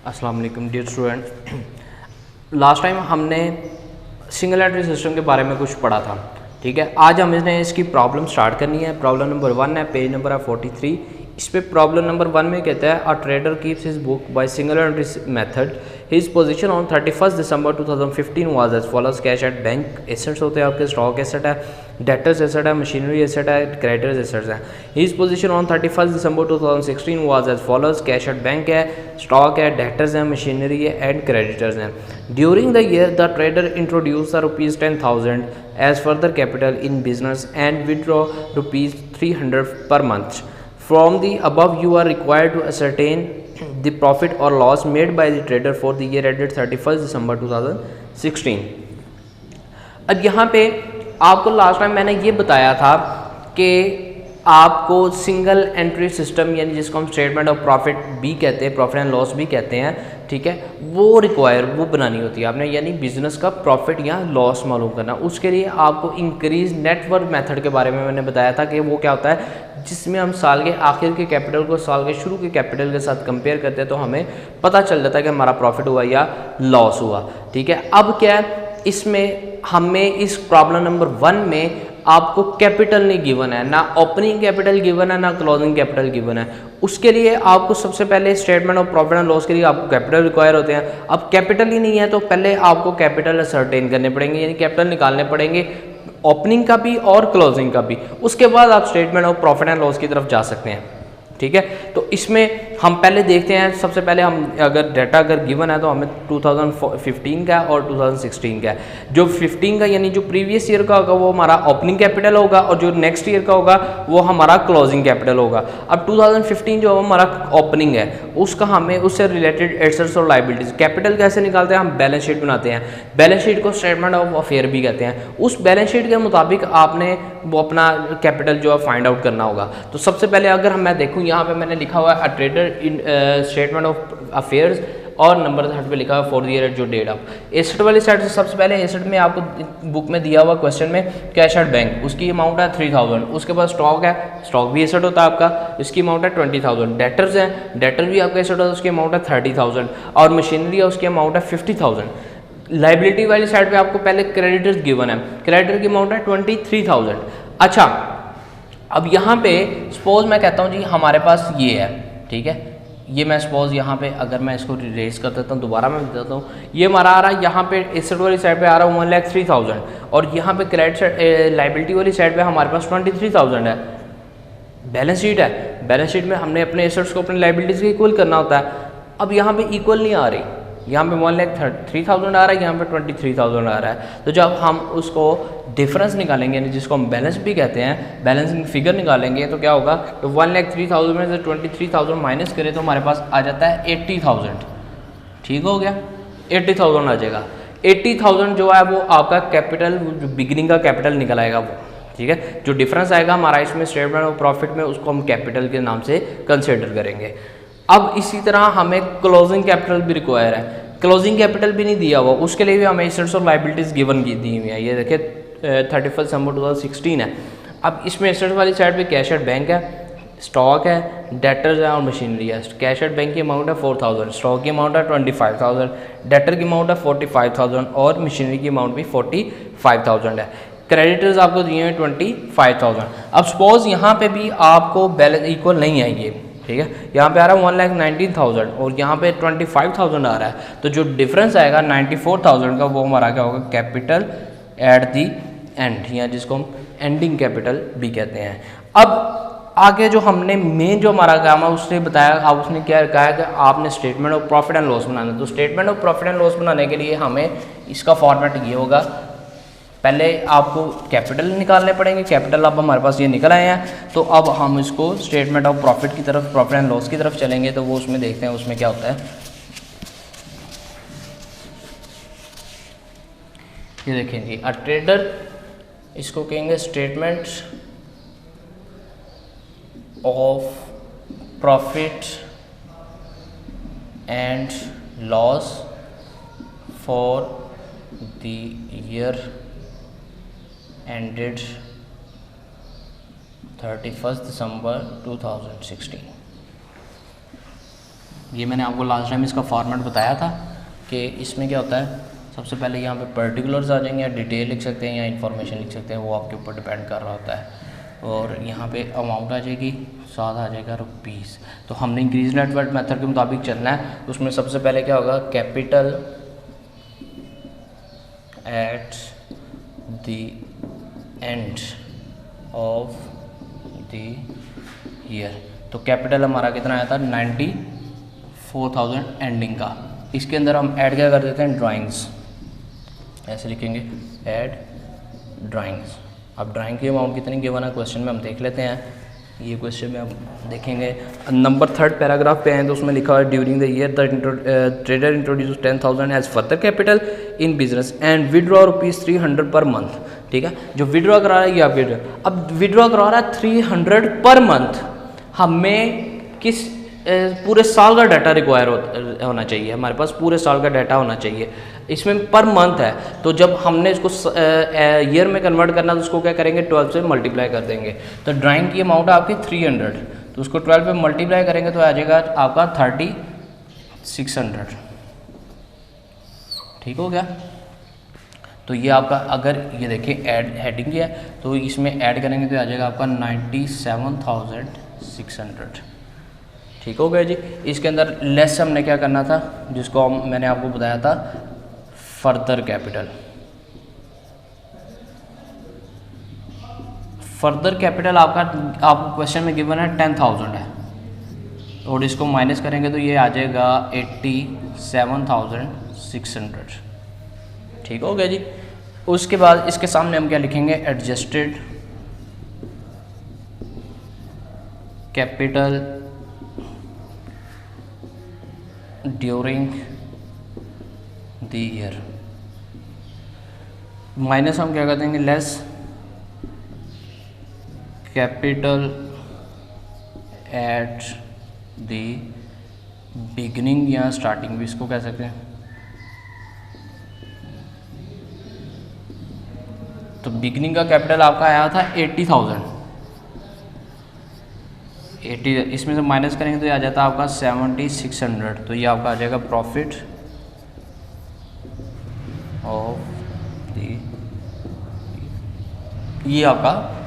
अस्सलाम वालेकुम dear student. Last time हमने सिंगल एंट्री सिस्टम के बारे में कुछ पढ़ा था, ठीक है। आज हमने इसकी प्रॉब्लम स्टार्ट करनी है। प्रॉब्लम नंबर 1 है, पेज नंबर है 43। इस पे प्रॉब्लम नंबर 1 में कहता है a trader keeps his book by single entry method. His position on 31 December 2015 was as follows. Cash at bank assets होते हैं आपके, स्टॉक एसेट है, डेटर्स एसेट है, मशीनरी एसेट है, क्रेडिटर्स एसेट्स हैं। His position on 31 December 2016 was as follows. Cash at bank है, stock है, debtors है, मशीनरी है एंड क्रेडिटर्स हैं। During the year the trader introduce the rupees 10,000 as further capital in business and withdraw rupees 300 per month. From the above, you are required to ascertain the profit or loss made by the trader for the year ended 31st December 2016। अब यहाँ पे आपको last time मैंने ये बताया था कि आपको सिंगल एंट्री सिस्टम यानी जिसको हम स्टेटमेंट ऑफ प्रॉफिट भी कहते हैं, प्रॉफिट एंड लॉस भी कहते हैं, ठीक है, वो बनानी होती है आपने, यानी बिजनेस का प्रॉफिट या लॉस मालूम करना। उसके लिए आपको इंक्रीज नेटवर्क मेथड के बारे में मैंने बताया था कि वो क्या होता है, जिसमें हम साल के आखिर के कैपिटल को साल के शुरू के कैपिटल के साथ कंपेयर करते हैं तो हमें पता चल जाता है कि हमारा प्रॉफिट हुआ या लॉस हुआ, ठीक है। अब क्या है, इसमें हमें इस प्रॉब्लम नंबर 1 में आपको कैपिटल नहीं गिवन है, ना ओपनिंग कैपिटल गिवन है, ना क्लोजिंग कैपिटल गिवन है। उसके लिए आपको सबसे पहले statement of profit and loss के लिए आपको कैपिटल रिक्वायर होते हैं। अब कैपिटल ही नहीं है तो पहले आपको कैपिटल असर्टेन करने पड़ेंगे, यानी कैपिटल निकालने पड़ेंगे, ओपनिंग का भी और क्लोजिंग का भी। उसके बाद आप statement of profit and loss की तरफ जा सकते हैं, ठीक है। तो इसमें हम पहले देखते हैं, सबसे पहले हम अगर डाटा अगर गिवन है तो हमें 2015 का और 2016 का है। जो 15 का यानी जो प्रीवियस ईयर का होगा वो हमारा ओपनिंग कैपिटल होगा और जो नेक्स्ट ईयर का होगा वो हमारा क्लोजिंग कैपिटल होगा। अब 2015 जो हमारा ओपनिंग है उसका हमें उससे रिलेटेड एसेट्स और लायबिलिटीज, कैपिटल कैसे निकालते हैं, हम बैलेंस शीट बनाते हैं। बैलेंस शीट को स्टेटमेंट ऑफ अफेयर भी कहते हैं। उस बैलेंस शीट के मुताबिक आपने वो अपना कैपिटल जो है फाइंड आउट करना होगा। तो सबसे पहले अगर मैं देखूँ, यहाँ पे मैंने लिखा हुआ है a trader in statement of affairs और नंबर 3 पे लिखा हुआ फॉर द ईयर जो डेट ऑफ एसेट वाली साइड से। सबसे पहले एसेट में आपको बुक में दिया हुआ क्वेश्चन में कैश एट बैंक, उसकी अमाउंट है 3000। उसके बाद स्टॉक है, स्टॉक भी एसेट होता है आपका, इसकी अमाउंट है 20,000। डेटर्स हैं, डेटर भी आपका एसेट होता है, उसकी अमाउंट है 30,000। और मशीनरी है, उसकी अमाउंट है 50,000। लाइबिलिटी वाली साइड पे आपको पहले क्रेडिटर्स गिवन है, क्रेडिटर की अमाउंट है 23,000। अच्छा, अब यहाँ पे सपोज मैं कहता हूँ जी हमारे पास ये है, ठीक है, ये मैं सपोज यहाँ पे अगर मैं इसको रेज कर देता हूँ, दोबारा मैं बताता हूँ, ये हमारा आ रहा है यहाँ पे एसेट वाली साइड पे आ रहा है 1,03,000 और यहाँ पे क्रेडिट लाइबिलिटी वाली साइड पे हमारे पास 23,000 है। बैलेंस शीट है, बैलेंस शीट में हमने अपने एसेट्स को अपने लाइबिलिटीज के इक्वल करना होता है। अब यहाँ पे इक्वल नहीं आ रही, यहाँ पे 1,03,000 आ रहा है, यहाँ पे 23,000 आ रहा है। तो जब हम उसको डिफरेंस निकालेंगे, यानी जिसको हम बैलेंस भी कहते हैं, बैलेंसिंग फिगर निकालेंगे, तो क्या होगा, तो 1,03,000 में से 23,000 माइनस करें तो हमारे पास आ जाता है 80,000। ठीक हो गया, 80,000 आ जाएगा। 80,000 जो है वो आपका कैपिटल, जो बिगिनिंग का कैपिटल निकल आएगा वो, ठीक है। जो डिफरेंस आएगा हमारा इसमें स्टेटमेंट ऑफ प्रॉफिट में, उसको हम कैपिटल के नाम से कंसिडर करेंगे। अब इसी तरह हमें क्लोजिंग कैपिटल भी रिक्वायर है। क्लोजिंग कैपिटल भी नहीं दिया हुआ, उसके लिए भी हमें एसेट्स और लायबिलिटीज गिवन की दी हुई है। ये देखिए 31 दिसंबर 2016 है। अब इसमें एसेट्स वाली साइड पे कैश एट बैंक है, स्टॉक है, डेटर्स है और मशीनरी है। कैश एट बैंक की अमाउंट है 4,000, स्टॉक की अमाउंट है 25,000, डेटर की अमाउंट है 45,000 और मशीनरी की अमाउंट भी 45,000 है। क्रेडिटर्स आपको दिए हैं 25,000। अब सपोज यहाँ पे भी आपको बैलेंस इक्वल नहीं है ये, ठीक है, यहाँ पे आ रहा है 1,19,000 और यहाँ पे 25,000 आ रहा है। तो जो डिफरेंस आएगा 94,000 का, वो हमारा क्या होगा, कैपिटल एट दी एंड, या जिसको हम एंडिंग कैपिटल भी कहते हैं। अब आगे जो हमने मेन जो हमारा काम है उसने बताया, अब उसने क्या कहा है कि आपने statement of profit and loss बनाना है। तो statement of profit and loss बनाने के लिए हमें इसका फॉर्मेट ये होगा, पहले आपको कैपिटल निकालने पड़ेंगे। कैपिटल अब हमारे पास ये निकल आए हैं, तो अब हम इसको स्टेटमेंट ऑफ प्रॉफिट की तरफ, प्रॉफिट एंड लॉस की तरफ चलेंगे। तो वो उसमें देखते हैं उसमें क्या होता है। ये देखें जी, अ ट्रेडर, इसको कहेंगे statement of profit and loss for the year ended 31st December 2016। ये मैंने आपको लास्ट टाइम इसका फॉर्मेट बताया था कि इसमें क्या होता है, सबसे पहले यहाँ पे पर्टिकुलर्स आ जाएंगे, या डिटेल लिख सकते हैं या इन्फॉर्मेशन लिख सकते हैं, वो आपके ऊपर डिपेंड कर रहा होता है। और यहाँ पे अमाउंट आ जाएगी, साथ आ जाएगा रुपीज़। तो हमने इंक्रीज नेट वर्थ मेथड के मुताबिक चलना है। उसमें सबसे पहले क्या होगा, capital at the end of the year. तो कैपिटल हमारा कितना आया था, 94,000 एंडिंग का। इसके अंदर हम ऐड क्या कर देते हैं, ड्राइंग्स, ऐसे लिखेंगे ऐड ड्राइंग्स। अब ड्राइंग की अमाउंट कितनी गिवन है क्वेश्चन में हम देख लेते हैं। ये क्वेश्चन में हम देखेंगे नंबर 3 पैराग्राफ पे हैं, तो उसमें लिखा है during the year the trader introduce 10,000 as further capital in business and withdraw ₹300 per month. ठीक है, जो विड्रॉ करा रहा है ये आप अब विड्रॉ करा रहा है 300 पर मंथ। हमें किस पूरे साल का डाटा रिक्वायर होना चाहिए, हमारे पास पूरे साल का डाटा होना चाहिए। इसमें पर मंथ है, तो जब हमने इसको ईयर में कन्वर्ट करना तो उसको क्या करेंगे, 12 से मल्टीप्लाई कर देंगे। तो ड्राइंग की अमाउंट है आपकी 300, तो उसको 12 पे मल्टीप्लाई करेंगे तो आ जाएगा आपका 3600। ठीक हो गया। तो ये आपका, अगर ये देखिए ऐड हेडिंग है तो इसमें ऐड करेंगे तो आ जाएगा आपका 97,600। ठीक हो गया जी। इसके अंदर लेस हमने क्या करना था, जिसको मैंने आपको बताया था फर्दर कैपिटल। फर्दर कैपिटल आपको क्वेश्चन में गिवन है 10,000 है, और इसको माइनस करेंगे तो ये आ जाएगा 87,600। ठीक हो गया जी। उसके बाद इसके सामने हम क्या लिखेंगे, adjusted capital during the year, minus हम क्या कर देंगे, less capital at the beginning या स्टार्टिंग भी इसको कह सकते हैं। तो बिगिनिंग का कैपिटल आपका आया था 80,000, 80, इसमें से माइनस करेंगे तो ये आ जाता है आपका 7,600। तो ये आपका आ जाएगा प्रॉफिट ऑफ दी, ये आपका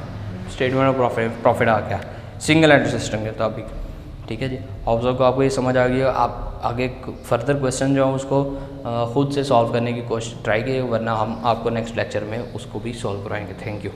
स्टेटमेंट ऑफ प्रॉफिट आ गया सिंगल एंट्री सिस्टम के मुताबिक। ठीक है जी। ऑब्जर्व को आपको ये समझ आ गई है। आप आगे फर्दर क्वेश्चन जो है उसको खुद से सॉल्व करने की कोशिश ट्राई कीजिए, वरना हम आपको नेक्स्ट लेक्चर में उसको भी सॉल्व कराएंगे। Thank you.